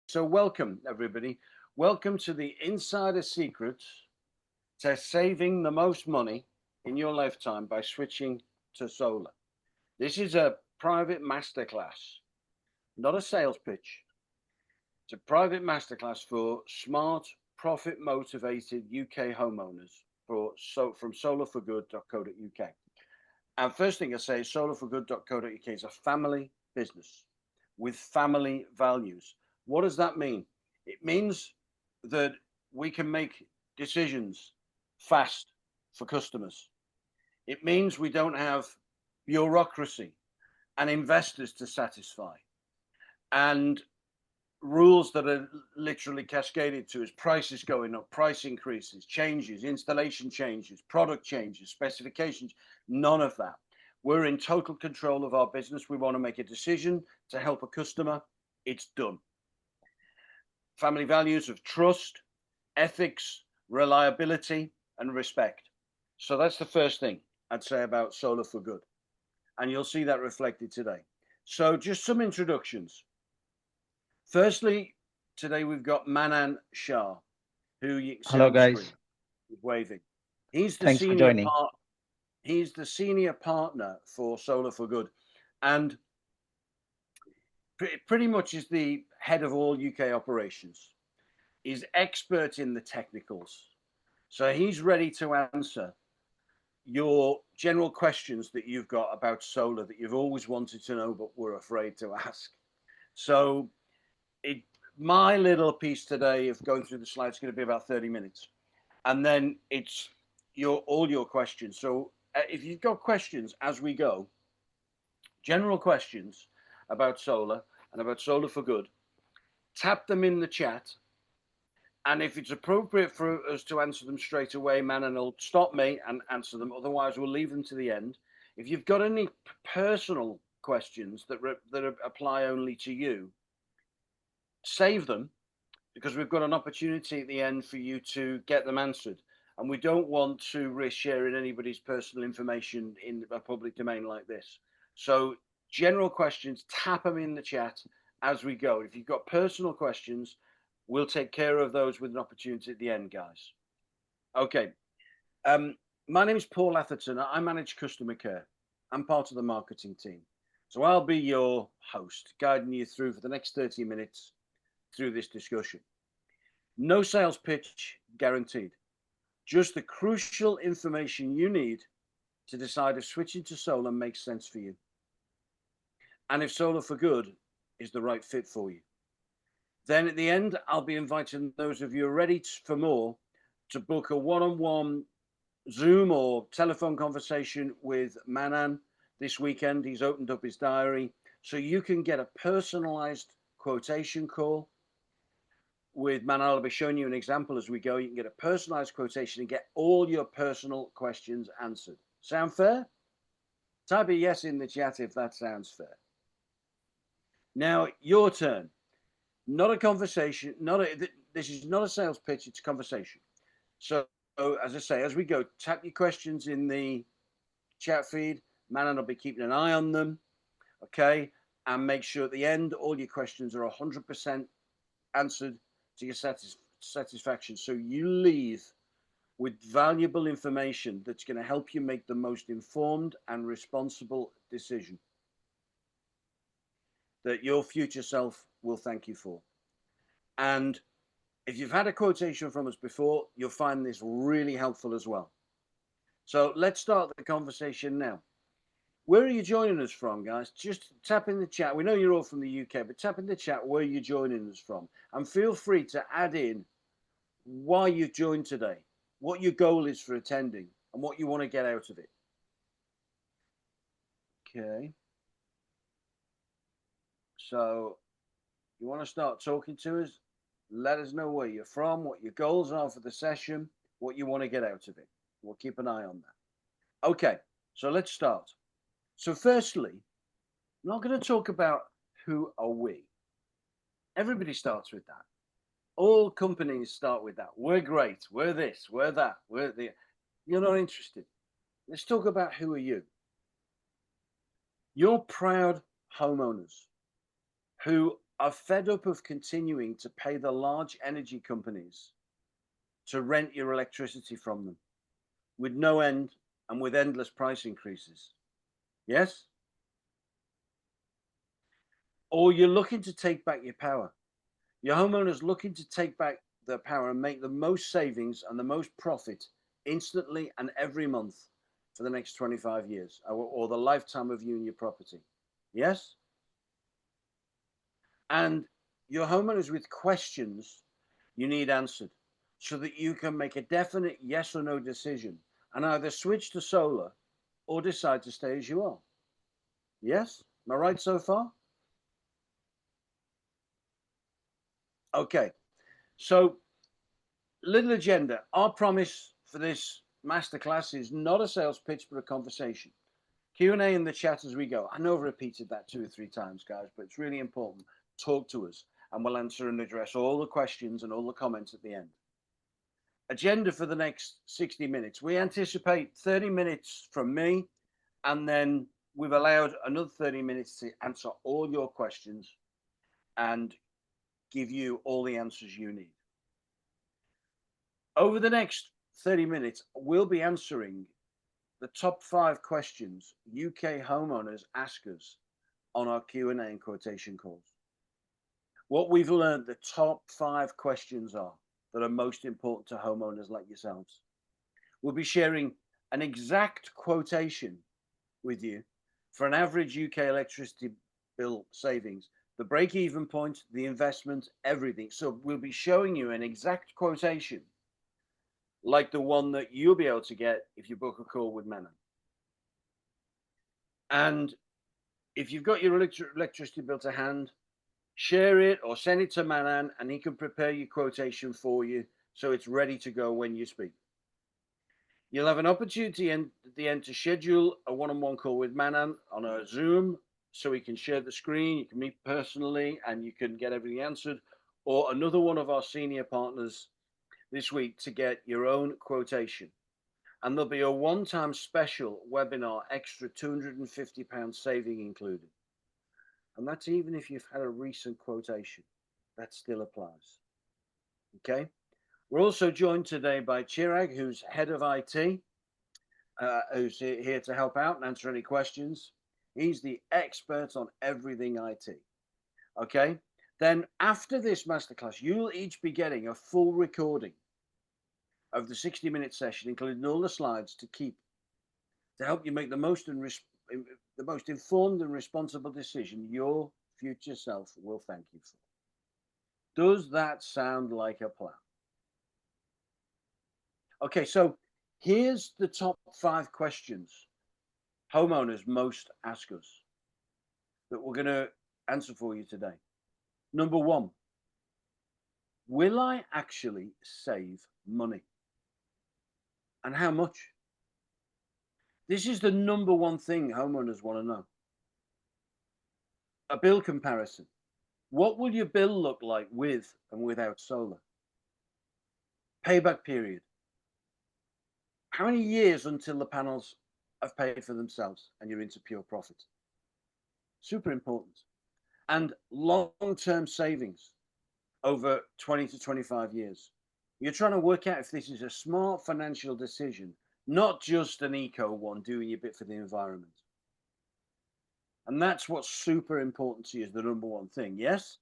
So welcome, everybody. Welcome to the insider secrets to saving the most money in your lifetime by switching to solar. This is a private masterclass, not a sales pitch. It's a private masterclass for smart, profit-motivated UK homeowners from solar4good.co.uk. And first thing I say, solar4good.co.uk is a family business with family values. What does that mean? It means that we can make decisions fast for customers. It means we don't have bureaucracy and investors to satisfy and rules that are literally cascaded to us, prices going up, price increases, changes, installation changes, product changes, specifications, none of that. We're in total control of our business. We want to make a decision to help a customer. It's done. Family values of trust, ethics, reliability, and respect. So that's the first thing I'd say about Solar for Good. And you'll see that reflected today. So just some introductions. Firstly, today we've got Manan Shah, who you can see Hello, on the screen, guys. waving. He's the Thanks for senior joining. part. He's the senior partner for Solar for Good, and pretty much is the head of all UK operations. He's expert in the technicals, so he's ready to answer your general questions that you've got about solar that you've always wanted to know but were afraid to ask. So it my little piece today of going through the slides is going to be about 30 minutes, and then it's all your questions. So if you've got questions as we go, general questions about solar and about Solar for Good, tap them in the chat. And if it's appropriate for us to answer them straight away, Manan will stop me and answer them. Otherwise, we'll leave them to the end. If you've got any personal questions that apply only to you, save them, because we've got an opportunity at the end for you to get them answered. And we don't want to risk sharing anybody's personal information in a public domain like this. So general questions, tap them in the chat as we go. If you've got personal questions, we'll take care of those with an opportunity at the end, guys. Okay. My name is Paul Atherton. I manage customer care. I'm part of the marketing team. So I'll be your host, guiding you through for the next 30 minutes through this discussion. No sales pitch guaranteed. Just the crucial information you need to decide if switching to solar makes sense for you, and if Solar for Good is the right fit for you. Then at the end, I'll be inviting those of you who are ready for more to book a one-on-one Zoom or telephone conversation with Manan this weekend. He's opened up his diary so you can get a personalized quotation call with Manan. I'll be showing you an example as we go. You can get a personalized quotation and get all your personal questions answered. Sound fair? Type a yes in the chat if that sounds fair. Now, your turn. Not a conversation. This is not a sales pitch. It's a conversation. So, as I say, as we go, tap your questions in the chat feed. Manan will be keeping an eye on them. Okay, and make sure at the end all your questions are 100% answered to your satisfaction. So you leave with valuable information that's going to help you make the most informed and responsible decision that your future self will thank you for. And if you've had a quotation from us before, you'll find this really helpful as well. So let's start the conversation now. Where are you joining us from, guys? Just tap in the chat. We know you're all from the UK, but tap in the chat where you're joining us from. And feel free to add in why you joined today, what your goal is for attending, and what you want to get out of it. Okay. So you want to start talking to us? Let us know where you're from, what your goals are for the session, what you want to get out of it. We'll keep an eye on that. Okay, so let's start. So firstly, I'm not going to talk about who are we. Everybody starts with that. All companies start with that. We're great. We're this. We're that. We're the. You're not interested. Let's talk about who are you. You're proud homeowners who are fed up of continuing to pay the large energy companies to rent your electricity from them with no end and with endless price increases. Yes? Or you're looking to take back your power. Your homeowner's looking to take back their power and make the most savings and the most profit instantly and every month for the next 25 years or the lifetime of you and your property. Yes? And your homeowners with questions you need answered so that you can make a definite yes or no decision and either switch to solar or decide to stay as you are. Yes? Am I right so far? Okay. So, little agenda. Our promise for this masterclass is not a sales pitch, but a conversation. Q&A in the chat as we go. I know I've repeated that 2 or 3 times, guys, but it's really important. Talk to us, and we'll answer and address all the questions and all the comments at the end. Agenda for the next 60 minutes. We anticipate 30 minutes from me, and then we've allowed another 30 minutes to answer all your questions and give you all the answers you need. Over the next 30 minutes, we'll be answering the top 5 questions UK homeowners ask us on our Q&A and quotation calls. What we've learned the top 5 questions are that are most important to homeowners like yourselves. We'll be sharing an exact quotation with you for an average UK electricity bill savings, the break-even point, the investment, everything. So we'll be showing you an exact quotation like the one that you'll be able to get if you book a call with Manan. And if you've got your electricity bill to hand, share it or send it to Manan and he can prepare your quotation for you so it's ready to go when you speak. You'll have an opportunity at the end to schedule a one-on-one call with Manan on a Zoom so he can share the screen, you can meet personally and you can get everything answered, or another one of our senior partners this week to get your own quotation. And there'll be a one-time special webinar, extra £250 saving included. And that's even if you've had a recent quotation. That still applies. Okay. We're also joined today by Chirag, who's head of IT, who's here to help out and answer any questions. He's the expert on everything IT. Okay. Then after this masterclass, you'll each be getting a full recording of the 60-minute session, including all the slides to keep to help you make the most informed and responsible decision your future self will thank you for. Does that sound like a plan? Okay, so here's the top 5 questions homeowners most ask us that we're going to answer for you today. Number 1, will I actually save money? And how much? This is the number 1 thing homeowners want to know. A bill comparison. What will your bill look like with and without solar? Payback period. How many years until the panels have paid for themselves and you're into pure profit? Super important. And long-term savings over 20 to 25 years. You're trying to work out if this is a smart financial decision, not just an eco one, doing your bit for the environment. And that's what's super important to you is the number 1 thing, yes?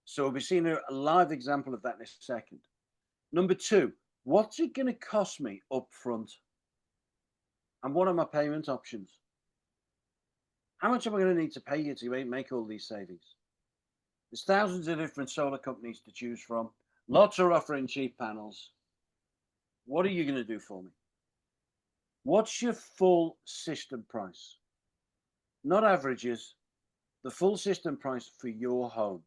So we'll be seeing a live example of that in a second. Number 2, what's it going to cost me up front? And what are my payment options? How much am I going to need to pay you to make all these savings? There's thousands of different solar companies to choose from. Lots are offering cheap panels. What are you going to do for me? What's your full system price? Not averages, the full system price for your home.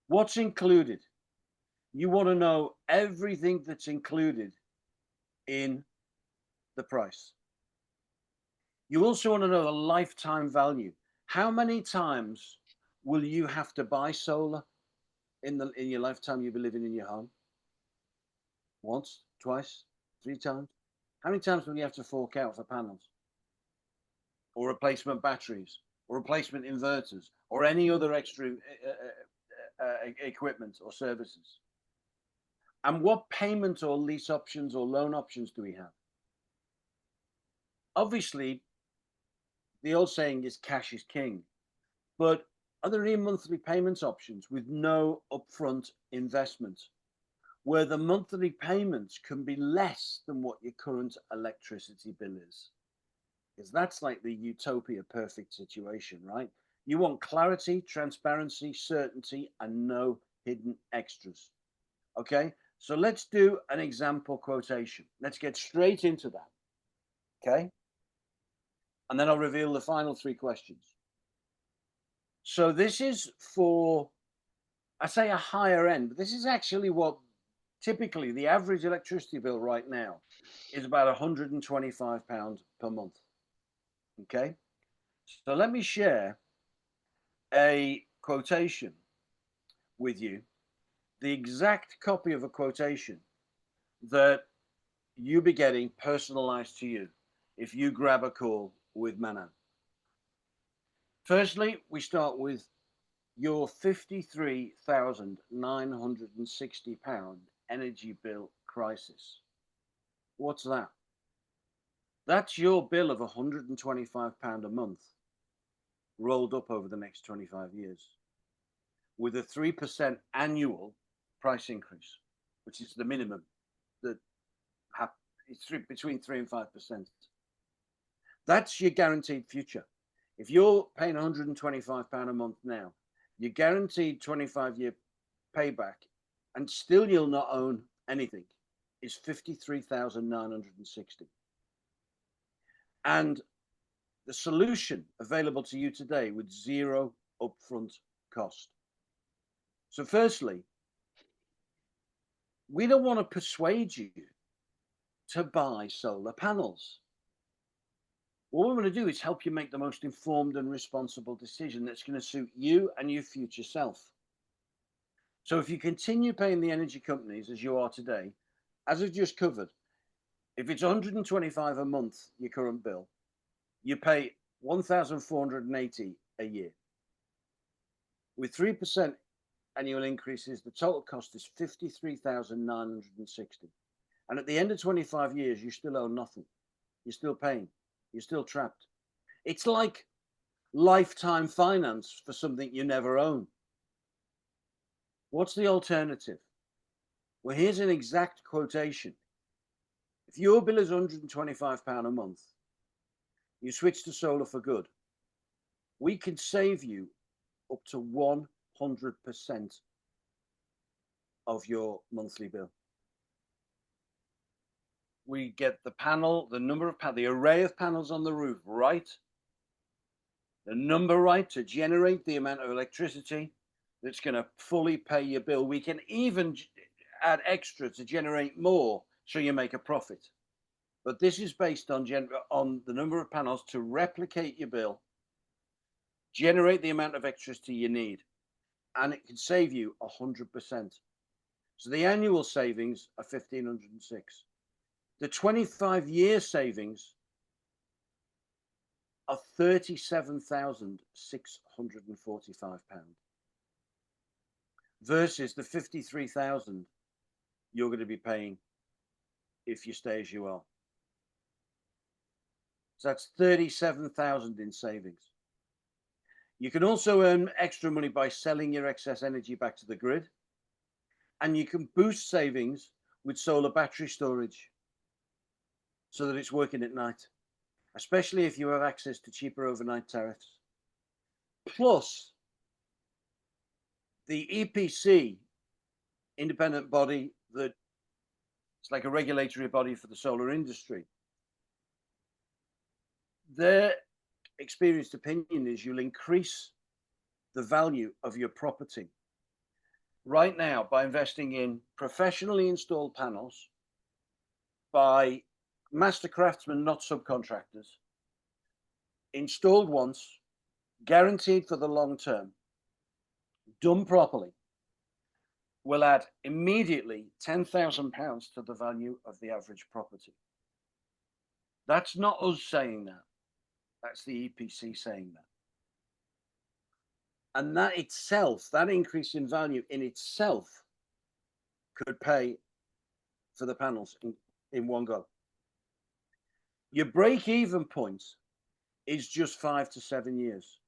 What's included? You want to know everything that's included in the price. You also want to know the lifetime value. How many times will you have to buy solar in your lifetime you'll be living in your home? Once, twice, 3 times? How many times will you have to fork out for panels or replacement batteries or replacement inverters, or any other extra equipment or services. And what payment or lease options or loan options do we have? Obviously, the old saying is cash is king, but are there any monthly payments options with no upfront investment, where the monthly payments can be less than what your current electricity bill is? Because that's like the utopia perfect situation, right? You want clarity, transparency, certainty, and no hidden extras. Okay, so let's do an example quotation. Let's get straight into that. Okay, and then I'll reveal the final three questions. So this is for, I say a higher end, but this is actually what typically the average electricity bill right now is about £125 per month. Okay, so let me share a quotation with you, the exact copy of a quotation that you'll be getting personalized to you if you grab a call with Manan. Firstly, we start with your £53,960 energy bill crisis. What's that? That's your bill of £125 a month rolled up over the next 25 years with a 3% annual price increase, which is the minimum that it's between 3 and 5%. That's your guaranteed future. If you're paying £125 a month now, you're guaranteed 25-year payback, and still you'll not own anything, is 53,960. And the solution available to you today with zero upfront cost. So firstly, we don't want to persuade you to buy solar panels. What we want to do is help you make the most informed and responsible decision that's going to suit you and your future self. So if you continue paying the energy companies as you are today, as I've just covered, if it's £125 a month, your current bill, you pay £1,480 a year. With 3% annual increases, the total cost is £53,960. And at the end of 25 years, you still own nothing. You're still paying. You're still trapped. It's like lifetime finance for something you never own. What's the alternative? Well, here's an exact quotation. If your bill is £125 a month, you switch to Solar4Good, we can save you up to 100% of your monthly bill. We get the panel, the number of panels, the array of panels on the roof right, the number right to generate the amount of electricity that's going to fully pay your bill. We can even add extra to generate more so you make a profit. But this is based on the number of panels to replicate your bill, generate the amount of electricity you need, and it can save you 100%. So the annual savings are 1,506. The 25-year savings are £37,645 versus the 53,000 you're going to be paying if you stay as you are. So that's 37,000 in savings. You can also earn extra money by selling your excess energy back to the grid, and you can boost savings with solar battery storage so that it's working at night, especially if you have access to cheaper overnight tariffs. Plus, the EPC, independent body that it's like a regulatory body for the solar industry, their experienced opinion is you'll increase the value of your property right now by investing in professionally installed panels by master craftsmen, not subcontractors, installed once, guaranteed for the long term, done properly, will add immediately £10,000 to the value of the average property. That's not us saying that. That's the EPC saying that. And that itself, that increase in value in itself, could pay for the panels in one go. Your break even point is just 5 to 7 years.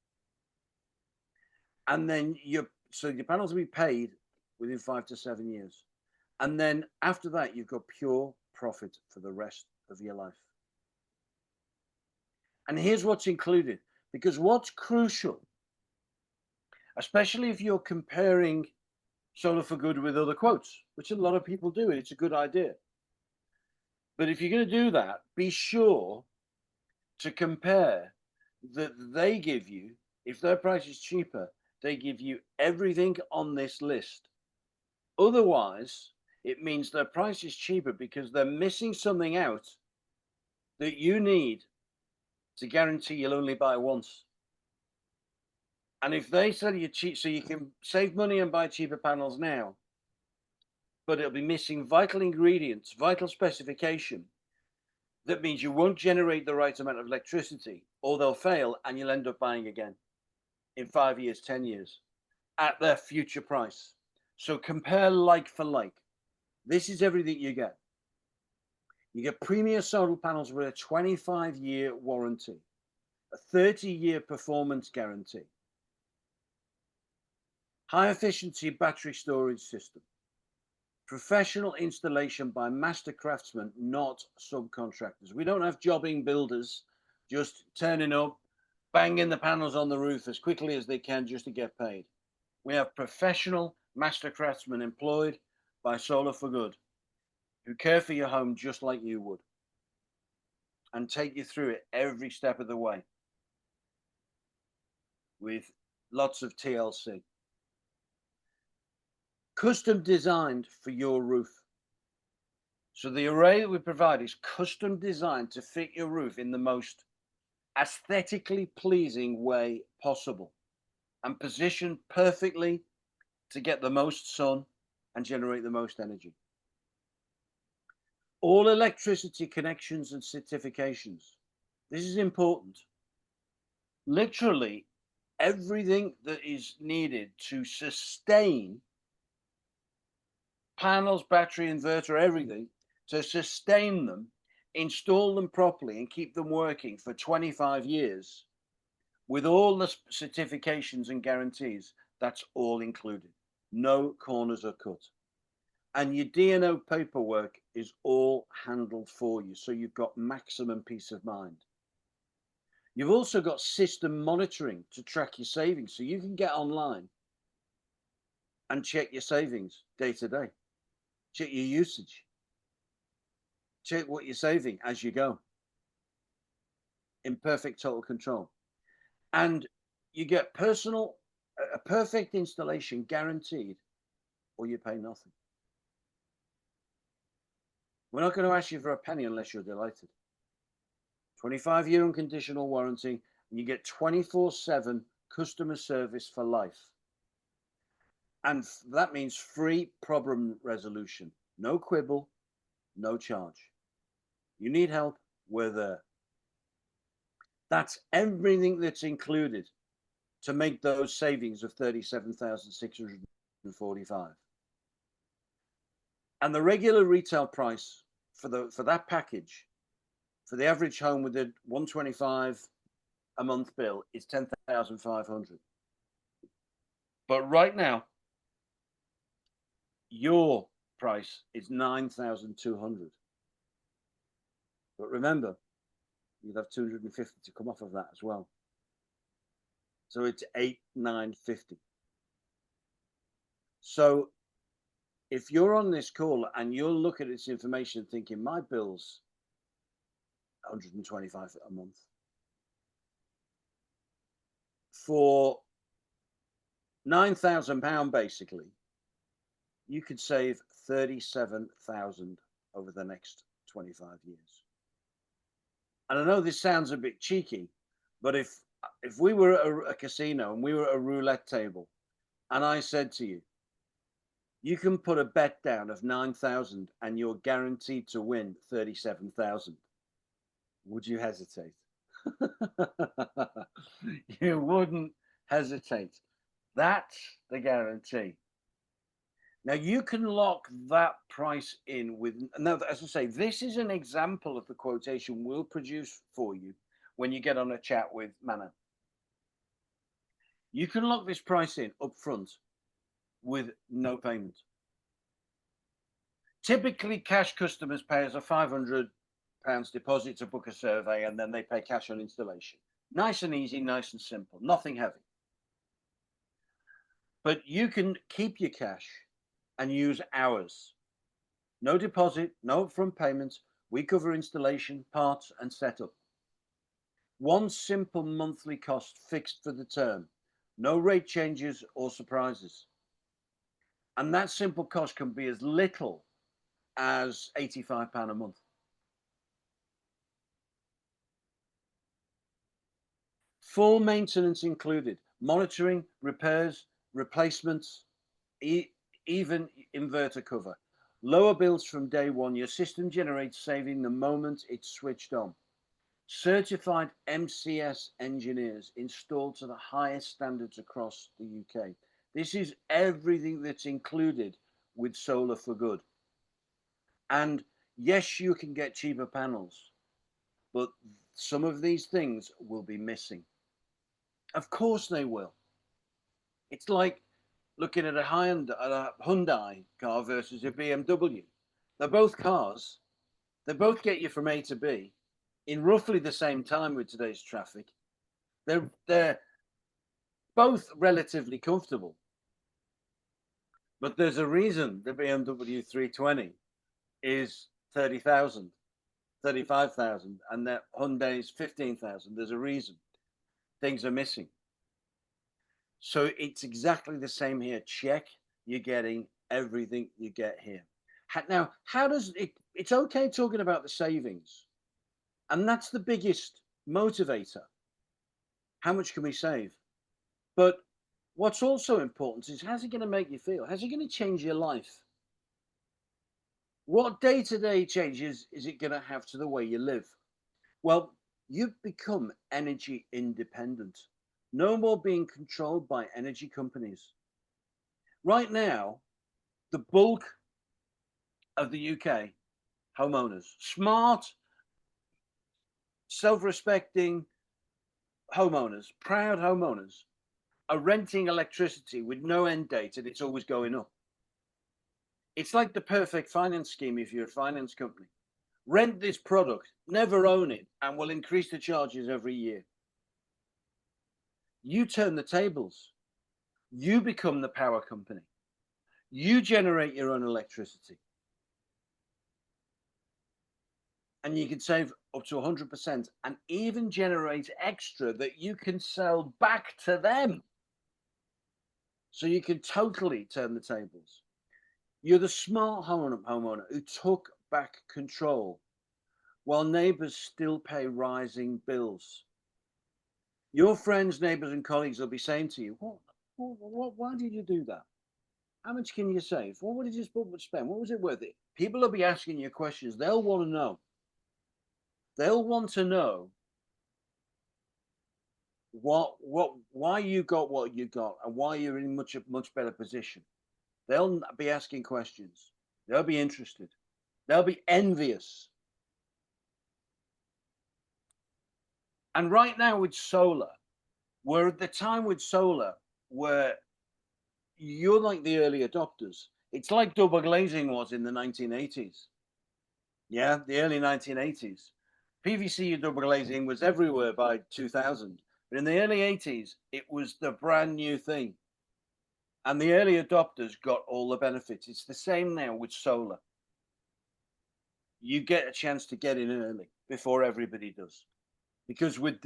And then your panels will be paid within 5 to 7 years. And then after that, you've got pure profit for the rest of your life. And here's what's included, because what's crucial, especially if you're comparing Solar4Good with other quotes, which a lot of people do, and it's a good idea. But if you're going to do that, be sure to compare that they give you, if their price is cheaper, they give you everything on this list. Otherwise, it means their price is cheaper because they're missing something out that you need to guarantee you'll only buy once. And if they sell you cheap, so you can save money and buy cheaper panels now, but it'll be missing vital ingredients, vital specification, that means you won't generate the right amount of electricity, or they'll fail and you'll end up buying again in 5 years, 10 years at their future price. So compare like for like. This is everything you get. You get premier solar panels with a 25-year warranty, a 30-year performance guarantee, high efficiency battery storage system, professional installation by master craftsmen, not subcontractors. We don't have jobbing builders just turning up, banging the panels on the roof as quickly as they can just to get paid. We have professional master craftsmen employed by Solar4Good who care for your home just like you would and take you through it every step of the way with lots of TLC. Custom designed for your roof. So the array that we provide is custom designed to fit your roof in the most aesthetically pleasing way possible and positioned perfectly to get the most sun and generate the most energy. All electricity connections and certifications. This is important. Literally everything that is needed to sustain panels, battery, inverter, everything, to sustain them, install them properly and keep them working for 25 years with all the certifications and guarantees, that's all included. No corners are cut. And your D&O paperwork is all handled for you, so you've got maximum peace of mind. You've also got system monitoring to track your savings, so you can get online and check your savings day to day, check your usage, check what you're saving as you go in perfect total control. And you get a perfect installation guaranteed, or you pay nothing. We're not going to ask you for a penny unless you're delighted. 25-year unconditional warranty, and you get 24/7 customer service for life. And that means free problem resolution. No quibble, no charge. You need help, we're there. That's everything that's included to make those savings of 37,645. And the regular retail price for that package, for the average home with a 125 a month bill, is 10,500. But right now, your price is 9,200. But remember, you'd have 250 to come off of that as well. So it's 8,950. So if you're on this call and you'll look at this information thinking my bill's 125 a month, for £9,000 basically, you could save 37,000 over the next 25 years. And I know this sounds a bit cheeky, but if we were at a casino and we were at a roulette table and I said to you, you can put a bet down of 9,000 and you're guaranteed to win 37,000, would you hesitate? You wouldn't hesitate. That's the guarantee. Now you can lock that price in with, now as I say, this is an example of the quotation we'll produce for you when you get on a chat with Manan. You can lock this price in up front with no payment. Typically, cash customers pay us a £500 deposit to book a survey, and then they pay cash on installation. Nice and easy, nice and simple, nothing heavy. But you can keep your cash and use ours. No deposit, no upfront payments. We cover installation, parts, and setup. One simple monthly cost fixed for the term. No rate changes or surprises. And that simple cost can be as little as £85 a month. Full maintenance included, monitoring, repairs, replacements, even inverter cover. Lower bills from day one. Your system generates saving the moment it's switched on. Certified MCS engineers installed to the highest standards across the UK. This is everything that's included with Solar4Good. And yes, you can get cheaper panels, but some of these things will be missing. Of course they will. It's like looking at a Hyundai car versus a BMW. They're both cars. They both get you from A to B in roughly the same time with today's traffic. They're both relatively comfortable. But there's a reason the BMW 320 is 30,000, 35,000, and the Hyundai is 15,000. There's a reason. Things are missing. So it's exactly the same here. Check, you're getting everything you get here. Now, how does it, it's okay talking about the savings, and that's the biggest motivator. How much can we save? But what's also important is, how's it going to make you feel? How's it going to change your life? What day-to-day changes is it going to have to the way you live? Well, you've become energy independent. No more being controlled by energy companies. Right now, the bulk of the UK homeowners, smart, self-respecting homeowners, proud homeowners, are renting electricity with no end date, and it's always going up. It's like the perfect finance scheme if you're a finance company. Rent this product, never own it, and we'll increase the charges every year. You turn the tables. You become the power company. You generate your own electricity. And you can save up to 100% and even generate extra that you can sell back to them. So you can totally turn the tables. You're the smart homeowner who took back control while neighbors still pay rising bills. Your friends, neighbors, and colleagues will be saying to you, why did you do that? How much can you save? What did you spend? What was it worth it? People will be asking you questions. They'll want to know. They'll want to know why you got what you got and why you're in much better position. They'll be asking questions. They'll be interested. They'll be envious. And right now with solar, we're at the time with solar where you're like the early adopters. It's like double glazing was in the 1980s. Yeah, the early 1980s. PVC double glazing was everywhere by 2000. But in the early 80s, it was the brand new thing. And the early adopters got all the benefits. It's the same now with solar. You get a chance to get in early before everybody does. Because with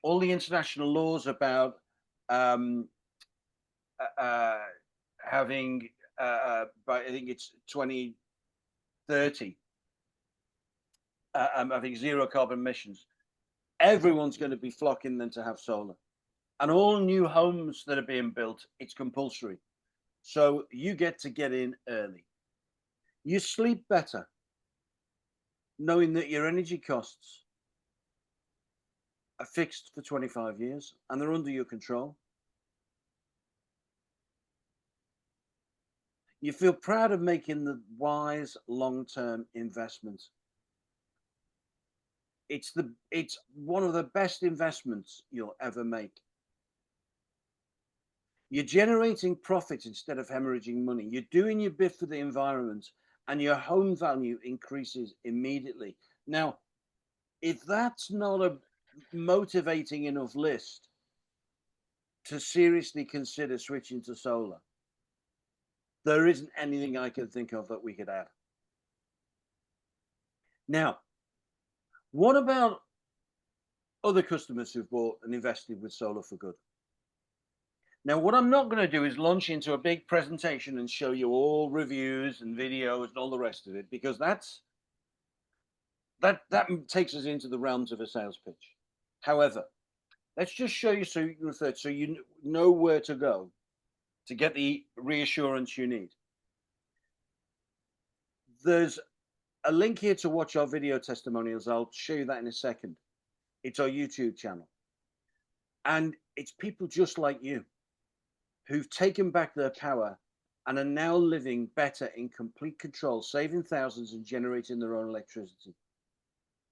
all the international laws about having, by I think it's 2030, having zero carbon emissions, everyone's going to be flocking then to have solar. And all new homes that are being built, it's compulsory. So you get in early. You sleep better, knowing that your energy costs are fixed for 25 years and they're under your control. You feel proud of making the wise long-term investment. It's one of the best investments you'll ever make. You're generating profit instead of hemorrhaging money. You're doing your bit for the environment, and your home value increases immediately. Now, if that's not a motivating enough list to seriously consider switching to solar, there isn't anything I can think of that we could add. Now, what about other customers who've bought and invested with Solar4Good? Now, what I'm not going to do is launch into a big presentation and show you all reviews and videos and all the rest of it, because that takes us into the realms of a sales pitch. However, let's just show you so you can refer, so you know where to go to get the reassurance you need. There's a link here to watch our video testimonials. I'll show you that in a second. It's our YouTube channel. And it's people just like you who've taken back their power and are now living better in complete control, saving thousands and generating their own electricity.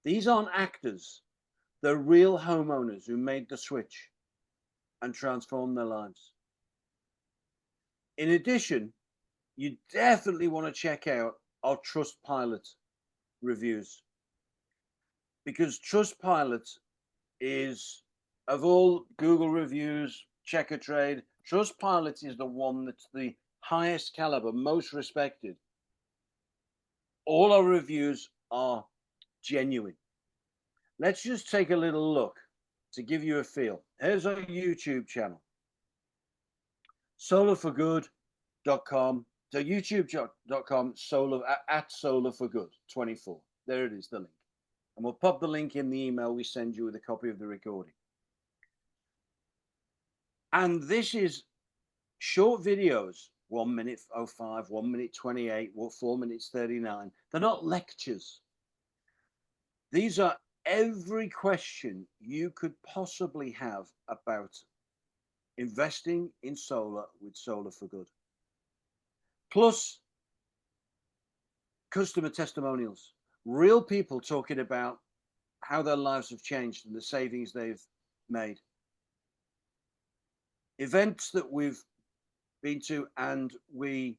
These aren't actors. They're real homeowners who made the switch and transformed their lives. In addition, you definitely want to check out our Trustpilot reviews, because Trustpilot is, of all Google reviews, Checkertrade, Trustpilot is the one that's the highest caliber, most respected. All our reviews are genuine. Let's just take a little look to give you a feel. Here's our YouTube channel, Solar4Good.com. So youtube.com @Solar4Good 24. There it is, the link. And we'll pop the link in the email we send you with a copy of the recording. And this is short videos, 1 minute 05, 1 minute 28, 4 minutes 39. They're not lectures. These are every question you could possibly have about investing in solar with Solar4Good. Plus customer testimonials, real people talking about how their lives have changed and the savings they've made. Events that we've been to and we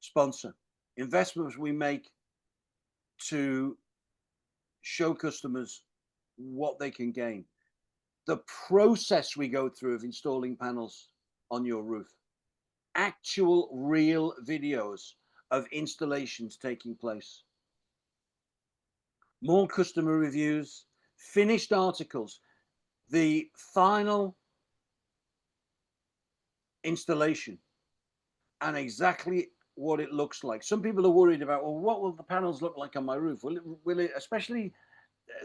sponsor. Investments we make to show customers what they can gain. The process we go through of installing panels on your roof. Actual real videos of installations taking place. More customer reviews, finished articles, the final installation, and exactly what it looks like. Some people are worried about, well, what will the panels look like on my roof? Will it, especially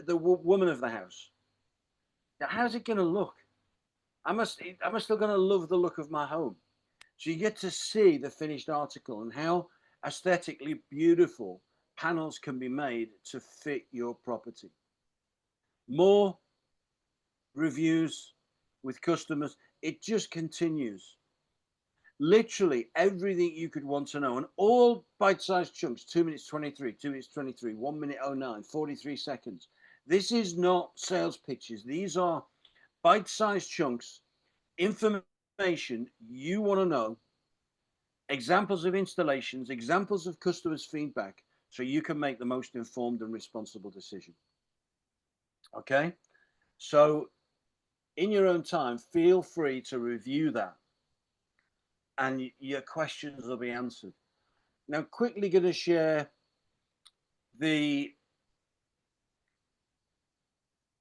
the woman of the house, how's it going to look? Am I still going to love the look of my home? So you get to see the finished article and how aesthetically beautiful panels can be made to fit your property. More reviews with customers. It just continues. Literally everything you could want to know, and all bite-sized chunks. 2 minutes 23, 2 minutes 23, 1 minute 09, 43 seconds. This is not sales pitches. These are bite-sized chunks, information you want to know, examples of installations, examples of customers' feedback, so you can make the most informed and responsible decision. Okay, so in your own time, feel free to review that, and your questions will be answered. Now, quickly going to share the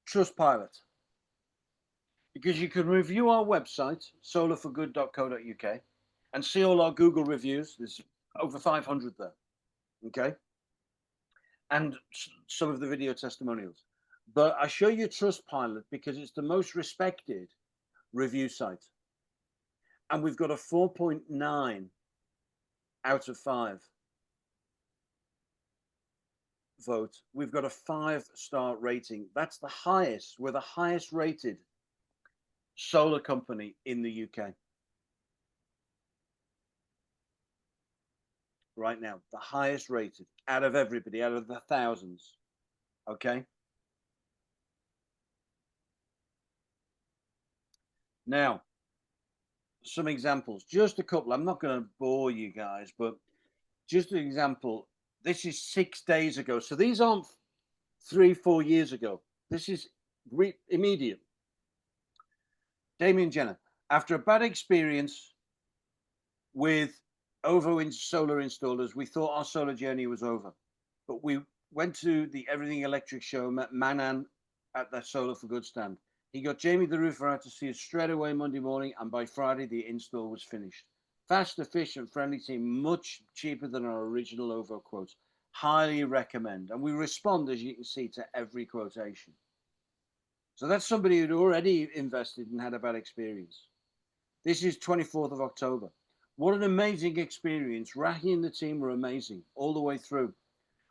Trustpilot, because you can review our website, solar4good.co.uk, and see all our Google reviews. There's over 500 there, okay? And some of the video testimonials. But I show you Trustpilot because it's the most respected review site. And we've got a 4.9 out of 5 vote. We've got a 5-star rating. That's the highest. We're the highest rated solar company in the UK. right now, the highest rated out of everybody, out of the thousands. Okay. Now, some examples, just a couple. I'm not going to bore you guys, but just an example. This is 6 days ago. So these aren't 3, 4 years ago. This is immediate. Damien Jenner, after a bad experience with OVO solar installers, we thought our solar journey was over. But we went to the Everything Electric show, met Manan at the Solar4Good stand. He got Jamie the roofer out to see us straight away Monday morning, and by Friday the install was finished. Fast, efficient, friendly team, much cheaper than our original OVO quotes. Highly recommend. And we respond, as you can see, to every quotation. So that's somebody who'd already invested and had a bad experience. This is 24th of October. What an amazing experience. Rahi and the team were amazing all the way through.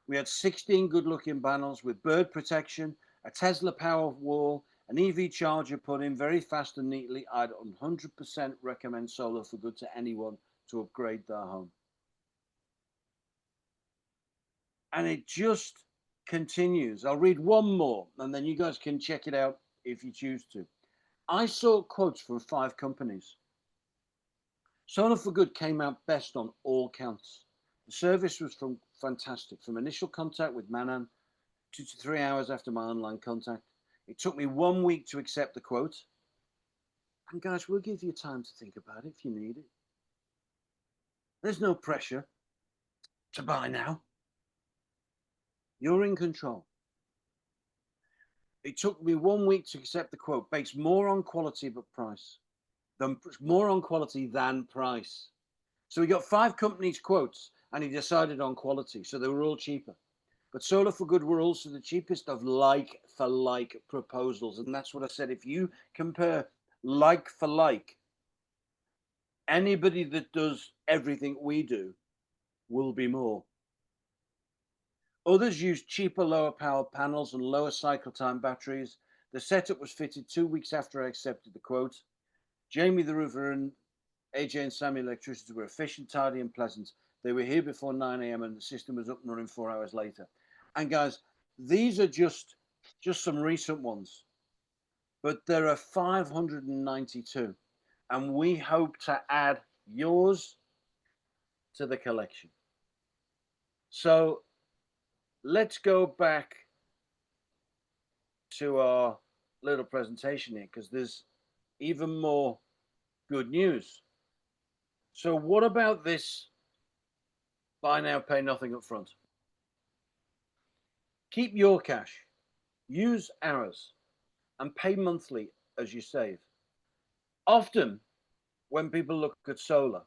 We had 16 good-looking panels with bird protection, a Tesla power wall, an EV charger put in very fast and neatly. I'd 100% recommend Solar4Good to anyone to upgrade their home. And it just continues. I'll read one more, and then you guys can check it out if you choose to. I saw quotes from 5 companies. Solar4Good came out best on all counts. The service was fantastic, from initial contact with Manan 2 to 3 hours after my online contact. It took me 1 week to accept the quote. And guys, we'll give you time to think about it if you need it. There's no pressure to buy now. You're in control. It took me 1 week to accept the quote, based more on quality but price. More on quality than price. So we got 5 companies' quotes, and he decided on quality, so they were all cheaper. But Solar4Good were also the cheapest of like for like proposals. And that's what I said. If you compare like for like, anybody that does everything we do will be more. Others use cheaper, lower power panels and lower cycle time batteries. The setup was fitted 2 weeks after I accepted the quote. Jamie the roofer and AJ and Sammy electricians were efficient, tidy and pleasant. They were here before 9 a.m. and the system was up and running 4 hours later. And guys, these are just some recent ones, but there are 592, and we hope to add yours to the collection. So let's go back to our little presentation here, because there's even more good news. So what about this buy now, pay nothing up front? Keep your cash, use ours, and pay monthly as you save. Often, when people look at solar,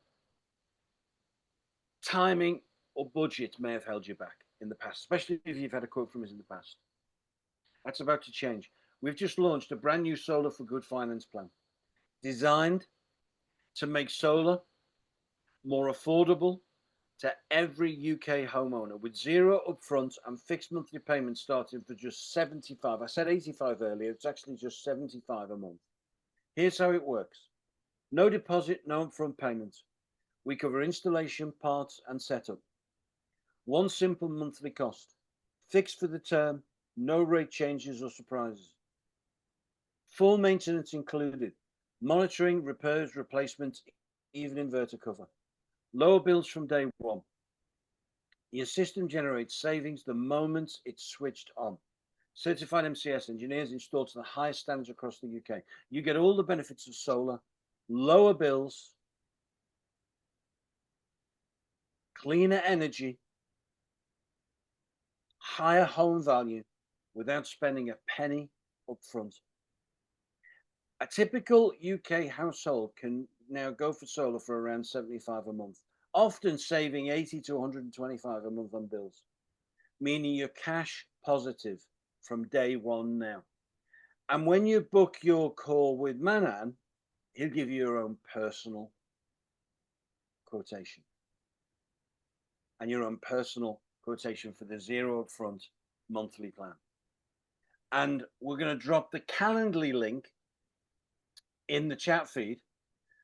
timing or budget may have held you back in the past, especially if you've had a quote from us in the past. That's about to change. We've just launched a brand new Solar4Good finance plan designed to make solar more affordable to every UK homeowner, with zero upfront and fixed monthly payments starting for just 75. I said 85 earlier, it's actually just 75 a month. Here's how it works. No deposit, no upfront payments. We cover installation, parts and setup. One simple monthly cost, fixed for the term, no rate changes or surprises. Full maintenance included, monitoring, repairs, replacements, even inverter cover. Lower bills from day one. Your system generates savings the moment it's switched on. Certified MCS engineers installed to the highest standards across the UK. You get all the benefits of solar, lower bills, cleaner energy, higher home value without spending a penny up front. A typical UK household can now go for solar for around 75 a month, often saving 80 to 125 a month on bills, meaning you're cash positive from day one now. And when you book your call with Manan, he'll give you your own personal quotation and your own personal quotation for the zero upfront monthly plan. And we're going to drop the Calendly link in the chat feed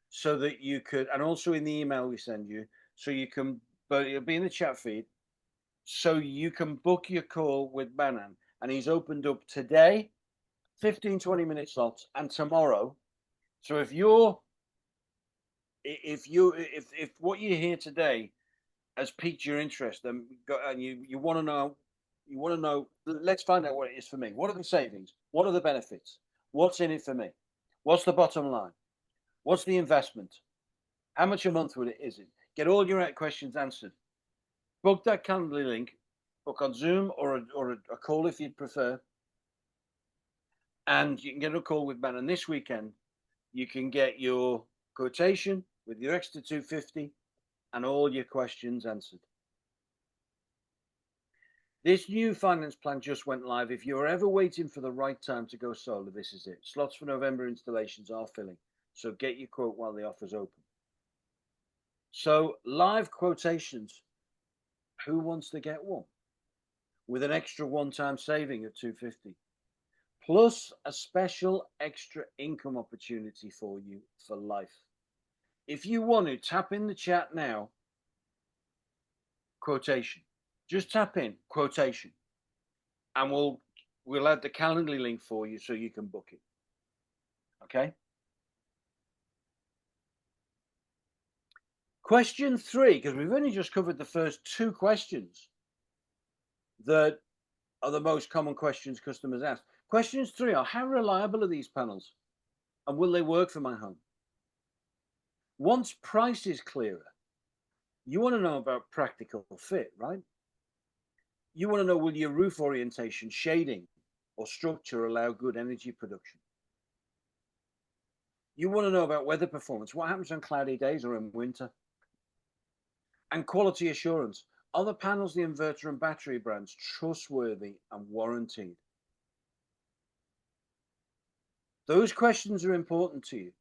so that you could, and also in the email we send you, so you can but it'll be in the chat feed. So you can book your call with Manan. And he's opened up today, 15, 20-minute slots, and tomorrow. So if what you hear today has piqued your interest, and you want to know, let's find out what it is for me. What are the savings? What are the benefits? What's in it for me? What's the bottom line? What's the investment? How much a month is it? Get all your questions answered. Book that Calendly link, book on Zoom or a call if you prefer, and you can get a call with Manan this weekend. You can get your quotation with your extra 250 and all your questions answered. This new finance plan just went live. If you're ever waiting for the right time to go solar, this is it. Slots for November installations are filling, so get your quote while the offer's open. So live quotations, who wants to get one? With an extra one-time saving of 250, plus a special extra income opportunity for you for life. If you want to, tap in the chat now, quotation. Just tap in quotation, and we'll add the Calendly link for you so you can book it. Okay. Question 3, because we've only just covered the first 2 questions that are the most common questions customers ask. Questions 3 are, how reliable are these panels, and will they work for my home? Once price is clearer, you want to know about practical fit, right? You want to know, will your roof orientation, shading, or structure allow good energy production? You want to know about weather performance. What happens on cloudy days or in winter? And quality assurance. Are the panels, the inverter, and battery brands trustworthy and warranted? Those questions are important to you.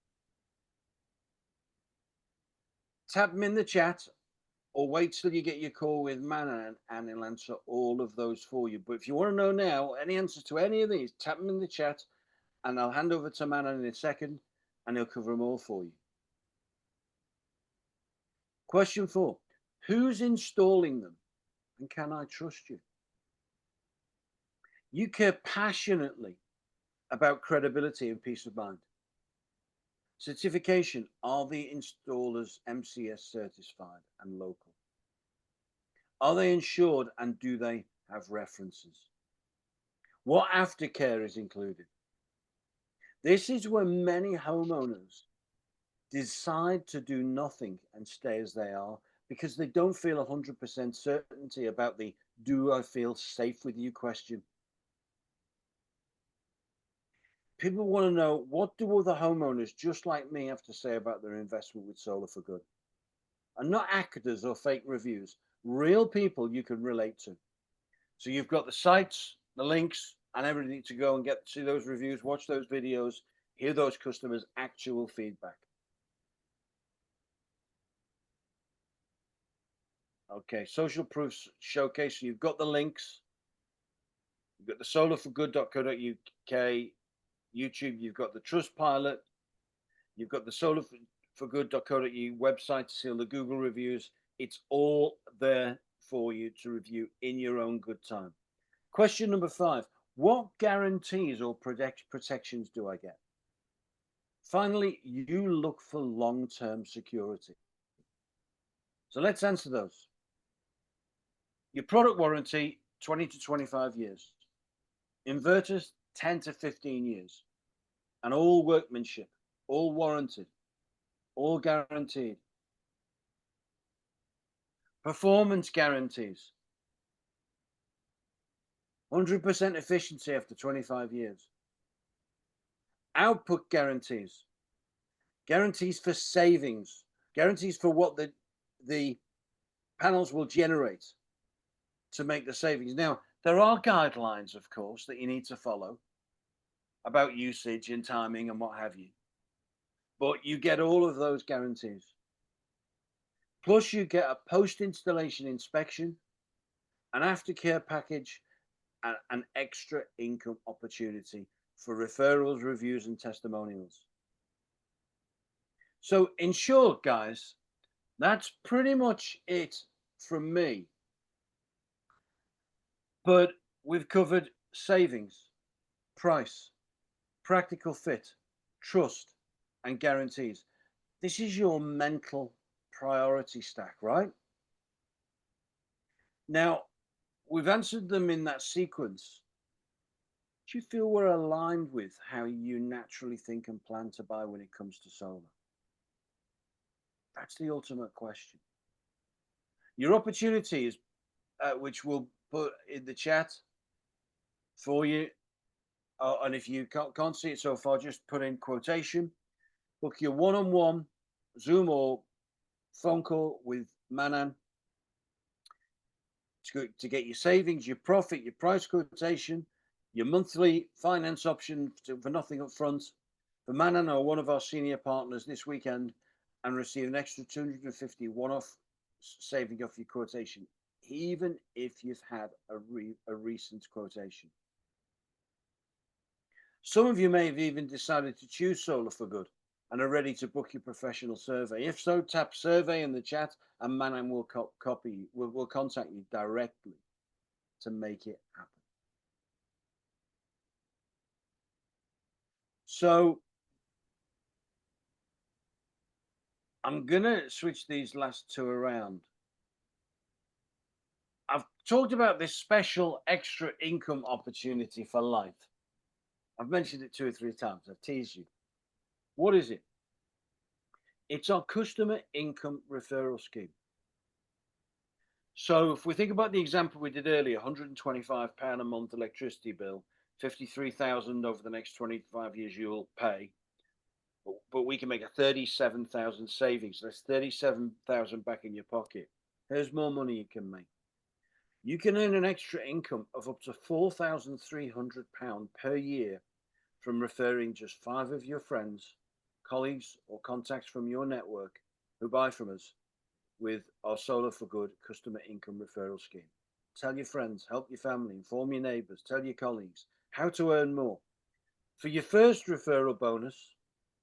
Tap them in the chat or wait till you get your call with Manan and he'll answer all of those for you. But if you want to know now any answers to any of these, tap them in the chat and I'll hand over to Manan in a second and he'll cover them all for you. Question 4, who's installing them and can I trust you? You care passionately about credibility and peace of mind. Certification, are the installers MCS certified and local? Are they insured and do they have references? What aftercare is included? This is where many homeowners decide to do nothing and stay as they are because they don't feel 100% certainty about the do I feel safe with you question. People want to know, what do other homeowners just like me have to say about their investment with Solar4Good? And not actors or fake reviews, real people you can relate to. So you've got the sites, the links, and everything to go and see those reviews, watch those videos, hear those customers' actual feedback. Okay, social proofs showcase. So you've got the links. You've got the solar4good.co.uk YouTube. You've got the Trustpilot. You've got the solar4good.co.uk website to see all the Google reviews. It's all there for you to review in your own good time. Question number 5, what guarantees or protections do I get? Finally, you look for long-term security. So let's answer those. Your product warranty, 20 to 25 years. Inverters, 10 to 15 years. And all workmanship, all warranted, all guaranteed. Performance guarantees. 100% efficiency after 25 years. Output guarantees. Guarantees for savings. Guarantees for what the panels will generate to make the savings. Now, there are guidelines, of course, that you need to follow about usage and timing and what have you. But you get all of those guarantees. Plus, you get a post-installation inspection, an aftercare package, and an extra income opportunity for referrals, reviews, and testimonials. So in short, guys, that's pretty much it from me. But we've covered savings, price, practical fit, trust, and guarantees. This is your mental priority stack, right? Now, we've answered them in that sequence. Do you feel we're aligned with how you naturally think and plan to buy when it comes to solar? That's the ultimate question. Your opportunity is, which we'll put in the chat for you. And if you can't see it so far, just put in quotation. Book your one-on-one Zoom or phone call with Manan to get your savings, your profit, your price quotation, your monthly finance option for nothing up front, for Manan or one of our senior partners this weekend, and receive an extra 250 one-off saving off your quotation, even if you've had a recent quotation. Some of you may have even decided to choose Solar4Good and are ready to book your professional survey. If so, tap survey in the chat and Manan will will contact you directly to make it happen. So I'm going to switch these last two around. I've talked about this special extra income opportunity for life. I've mentioned it 2 or 3 times. I've teased you. What is it? It's our customer income referral scheme. So if we think about the example we did earlier, £125 a month electricity bill, 53,000 over the next 25 years you'll pay, but we can make a 37,000 savings. That's 37,000 back in your pocket. Here's more money you can make. You can earn an extra income of up to £4,300 per year from referring just 5 of your friends, colleagues, or contacts from your network who buy from us with our Solar4Good customer income referral scheme. Tell your friends, help your family, inform your neighbors, tell your colleagues how to earn more. For your first referral bonus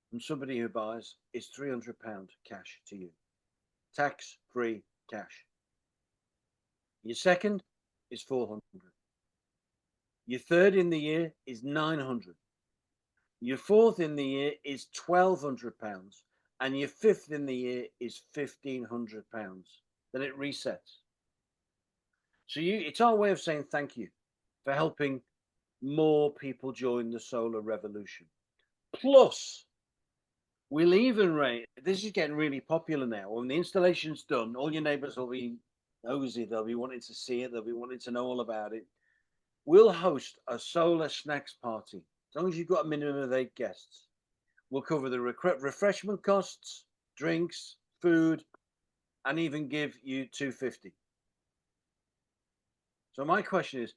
from somebody who buys is £300 cash to you. Tax-free cash. Your second is 400. Your third in the year is 900. Your fourth in the year is £1,200, and your fifth in the year is £1,500. Then it resets. So it's our way of saying thank you for helping more people join the solar revolution. Plus, we'll even rate. This is getting really popular now. When the installation's done, all your neighbors will be nosy. They'll be wanting to see it. They'll be wanting to know all about it. We'll host a solar snacks party. As long as you've got a minimum of 8 guests. We'll cover the refreshment costs, drinks, food, and even give you $250. So my question is,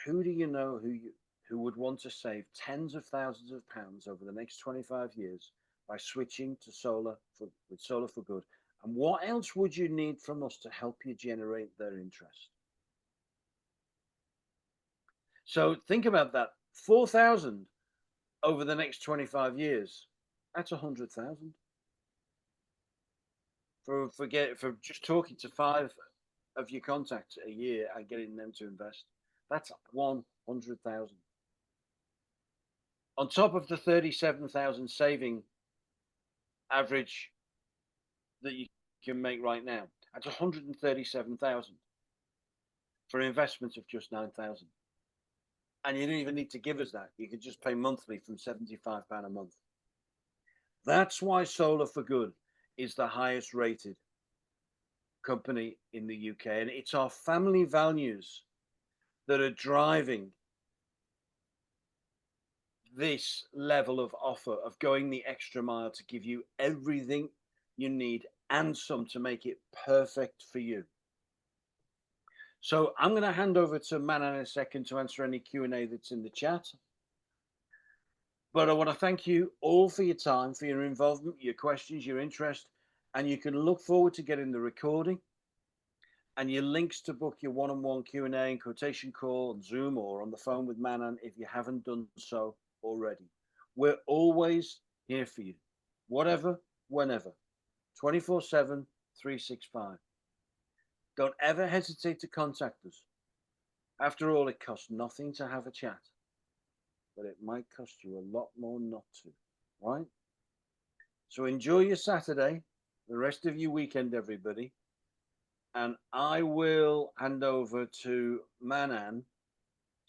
who do you know who would want to save tens of thousands of pounds over the next 25 years by switching to with Solar4Good? And what else would you need from us to help you generate their interest? So think about that. 4,000 over the next 25 years. That's 100,000. For just talking to 5 of your contacts a year and getting them to invest, that's 100,000. On top of the 37,000 saving average that you can make right now, that's 137,000 for an investment of just 9,000. And you don't even need to give us that. You could just pay monthly from £75 a month. That's why Solar4Good is the highest rated company in the UK. And it's our family values that are driving this level of offer, of going the extra mile to give you everything you need and some to make it perfect for you. So I'm going to hand over to Manan in a second to answer any Q&A that's in the chat. But I want to thank you all for your time, for your involvement, your questions, your interest, and you can look forward to getting the recording and your links to book your one-on-one Q&A and quotation call on Zoom or on the phone with Manan if you haven't done so already. We're always here for you, whatever, whenever, 24/7, 365. Don't ever hesitate to contact us. After all, it costs nothing to have a chat, but it might cost you a lot more not to, right? So enjoy your Saturday, the rest of your weekend, everybody. And I will hand over to Manan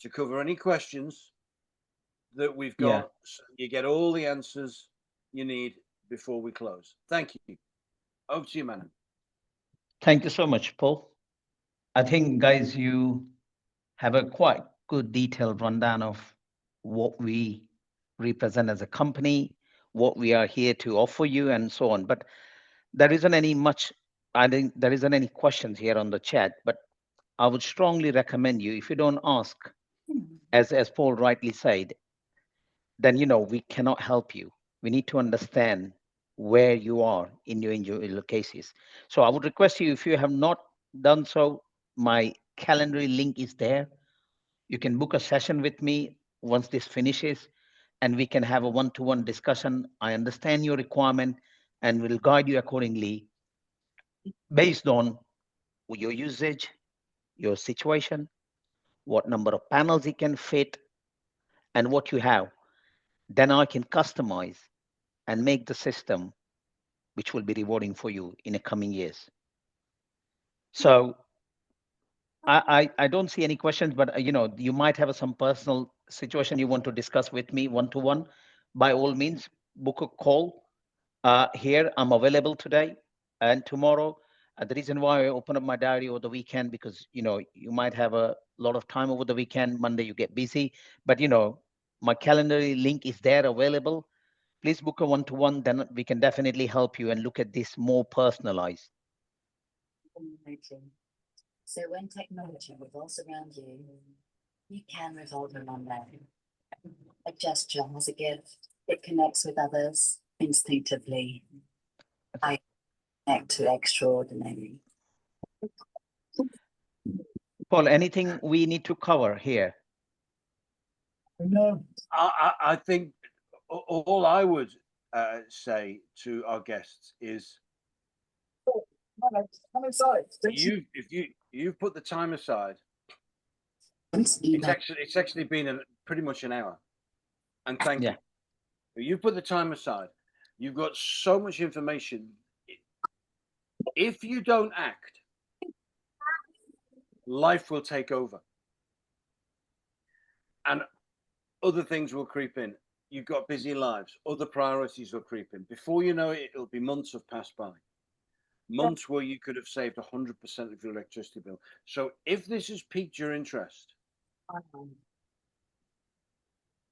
to cover any questions that we've Yeah. got. So you get all the answers you need before we close. Thank you. Over to you, Manan. Thank you so much, Paul. I think, guys, you have a quite good detailed rundown of what we represent as a company, what we are here to offer you, and so on. But there isn't any much, I think there isn't any questions here on the chat, but I would strongly recommend you, if you don't ask, as Paul rightly said, then we cannot help you. We need to understand where you are in your individual cases. So I would request you, if you have not done so, my calendar link is there. You can book a session with me once this finishes, and we can have a one-to-one discussion. I understand your requirement and will guide you accordingly based on your usage, your situation, what number of panels you can fit, and what you have. Then I can customize and make the system which will be rewarding for you in the coming years. So I don't see any questions, but you might have some personal situation you want to discuss with me one to one. By all means, book a call. Here I'm available today and tomorrow. The reason why I open up my diary over the weekend, because you might have a lot of time over the weekend. Monday you get busy, but my calendar link is there available. Please book a one to one. Then we can definitely help you and look at this more personalized. So when technology revolves around you, you can revolve around them. A gesture has a gift. It connects with others instinctively. I connect to extraordinary. Paul, anything we need to cover here? No. I think all I would say to our guests is, Come inside. if you put the time aside, it's actually been pretty much an hour, and thank you. You put the time aside. You've got so much information. If you don't act, life will take over, and other things will creep in. You've got busy lives. Other priorities will creep in. Before you know it, it'll be months have passed by. Months where you could have saved 100% of your electricity bill. So if this has piqued your interest,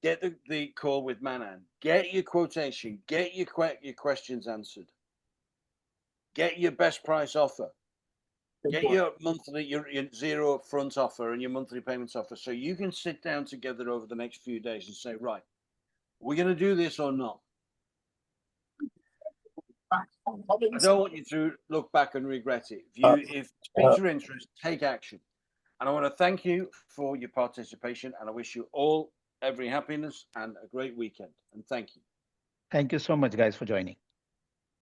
get the call with Manan. Get your quotation. Get your questions answered. Get your best price offer. Get your monthly, your zero upfront offer and your monthly payments offer, so you can sit down together over the next few days and say, right, we're going to do this or not. I don't want you to look back and regret it. If it piques your interest, take action. And I want to thank you for your participation, and I wish you all every happiness and a great weekend. And thank you. Thank you so much, guys, for joining.